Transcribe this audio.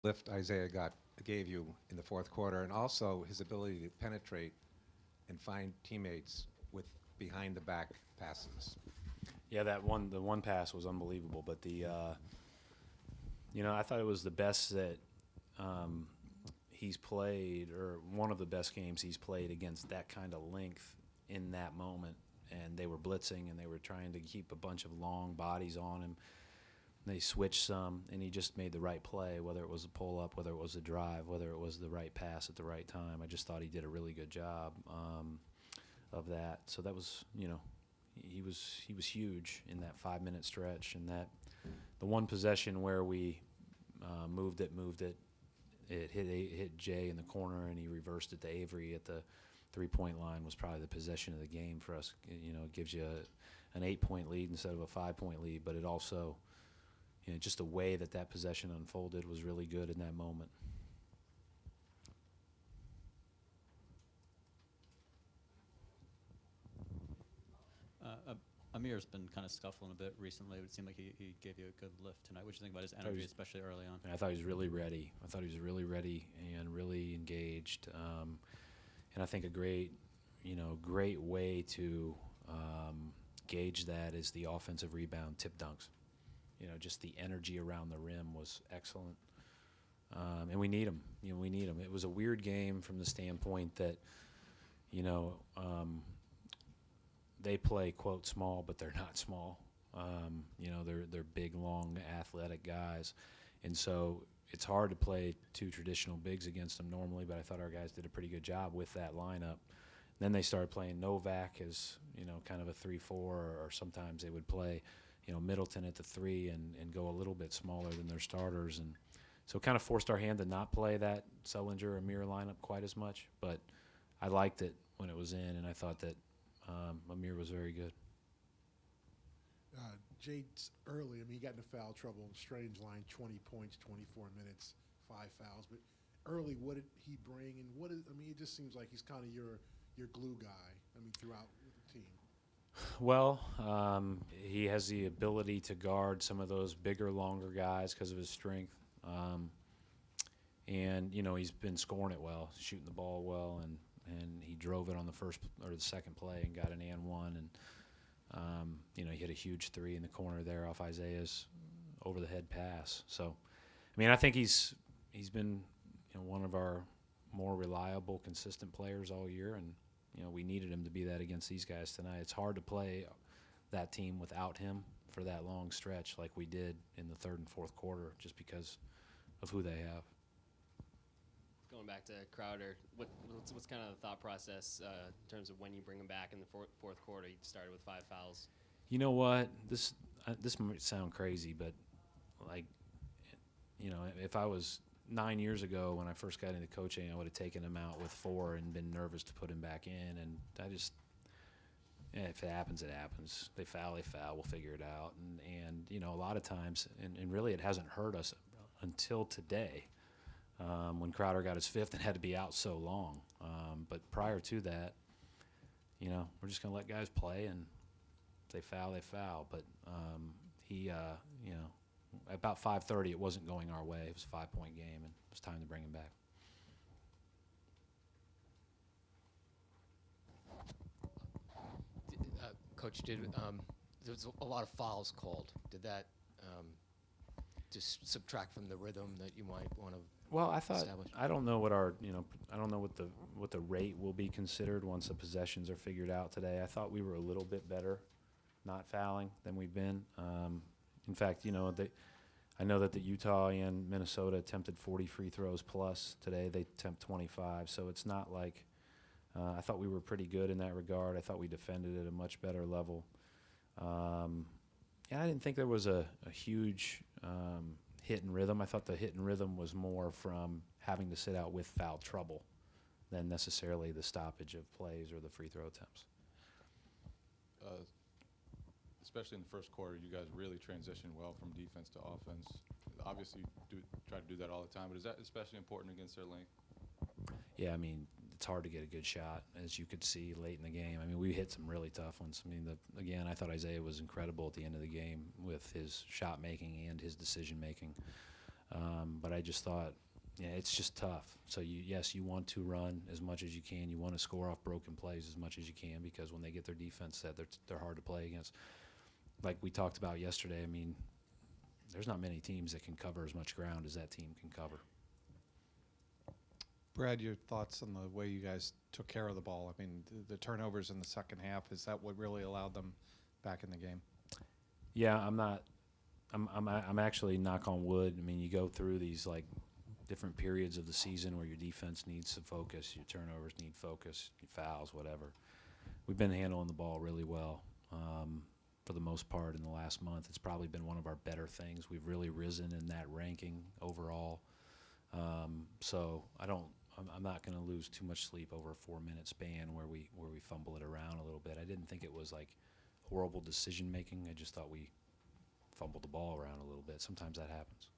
lift Isaiah gave you in the fourth quarter, and also his ability to penetrate and find teammates with behind the back passes. Yeah, the one pass was unbelievable. But I thought it was the best that um, he's played, or one of the best games he's played against that kind of length in that moment. And they were blitzing, and they were trying to keep a bunch of long bodies on him. They switched some, and he just made the right play, whether it was a pull-up, whether it was a drive, whether it was the right pass at the right time. I just thought he did a really good job of that. So that was, he was huge in that 5-minute stretch. And that the one possession where we moved it, it hit Jay in the corner, and he reversed it to Avery at the 3-point line was probably the possession of the game for us. It gives you an 8-point lead instead of a 5-point lead, but it also, just the way that possession unfolded was really good in that moment. Amir's been kind of scuffling a bit recently. It would seem like he gave you a good lift tonight. What do you think about his energy, especially early on? I thought he was really ready. And really engaged. And I think a great way to gauge that is the offensive rebound tip dunks. Just the energy around the rim was excellent. And we need him. It was a weird game from the standpoint that, they play, quote, small, but they're not small. They're big, long, athletic guys. And so it's hard to play two traditional bigs against them normally, but I thought our guys did a pretty good job with that lineup. Then they started playing Novak as, kind of a 3-4, or sometimes they would play, Middleton at the 3 and go a little bit smaller than their starters. And so it kind of forced our hand to not play that Sullinger Amir lineup quite as much. But I liked it when it was in, and I thought that Amir was very good. Jade's early. I mean, he got into foul trouble in strange line, 20 points, 24 minutes, 5 fouls. But early, what did he bring? And it just seems like he's kind of your glue guy, throughout the team. Well, he has the ability to guard some of those bigger, longer guys because of his strength. And, he's been scoring it well, shooting the ball well, and he drove it on the first or the second play and got an and one. And, he hit a huge 3 in the corner there off Isaiah's over-the-head pass. So, I think he's been one of our more reliable, consistent players all year, and we needed him to be that against these guys tonight. It's hard to play that team without him for that long stretch like we did in the third and fourth quarter, just because of who they have. Going back to Crowder, what's kind of the thought process in terms of when you bring him back in the fourth quarter? He started with 5 fouls. You know what? This might sound crazy, but if I was 9 years ago when I first got into coaching, I would have taken him out with 4 and been nervous to put him back in. And if it happens, it happens. They foul. We'll figure it out. And a lot of times, and really it hasn't hurt us until today. When Crowder got his 5th and had to be out so long. But prior to that, we're just going to let guys play, and if they foul. But he, about 5:30, it wasn't going our way. It was a 5-point game, and it was time to bring him back. Coach, there was a lot of fouls called. Did that just subtract from the rhythm that you might want to? Well, I don't know what the rate will be considered once the possessions are figured out today. I thought we were a little bit better not fouling than we've been. In fact, I know that the Utah and Minnesota attempted 40 free throws plus. Today they attempt 25, so it's not like I thought we were pretty good in that regard. I thought we defended at a much better level. I didn't think there was a huge hit and rhythm. I thought the hit and rhythm was more from having to sit out with foul trouble than necessarily the stoppage of plays or the free throw attempts. Especially in the first quarter, you guys really transitioned well from defense to offense. Obviously, try to do that all the time, but is that especially important against their length? Yeah, it's hard to get a good shot, as you could see late in the game. We hit some really tough ones. Again, I thought Isaiah was incredible at the end of the game with his shot making and his decision making. But I just thought, yeah, it's just tough. So you want to run as much as you can. You want to score off broken plays as much as you can, because when they get their defense set, they're hard to play against. Like we talked about yesterday, I mean, there's not many teams that can cover as much ground as that team can cover. Brad, your thoughts on the way you guys took care of the ball? I mean, the turnovers in the second half, is that what really allowed them back in the game? Yeah, I'm actually, knock on wood. I mean, you go through these like different periods of the season where your defense needs some focus, your turnovers need focus, your fouls, whatever. We've been handling the ball really well for the most part in the last month. It's probably been one of our better things. We've really risen in that ranking overall. So I'm not going to lose too much sleep over a 4-minute span where we fumble it around a little bit. I didn't think it was like horrible decision making. I just thought we fumbled the ball around a little bit. Sometimes that happens.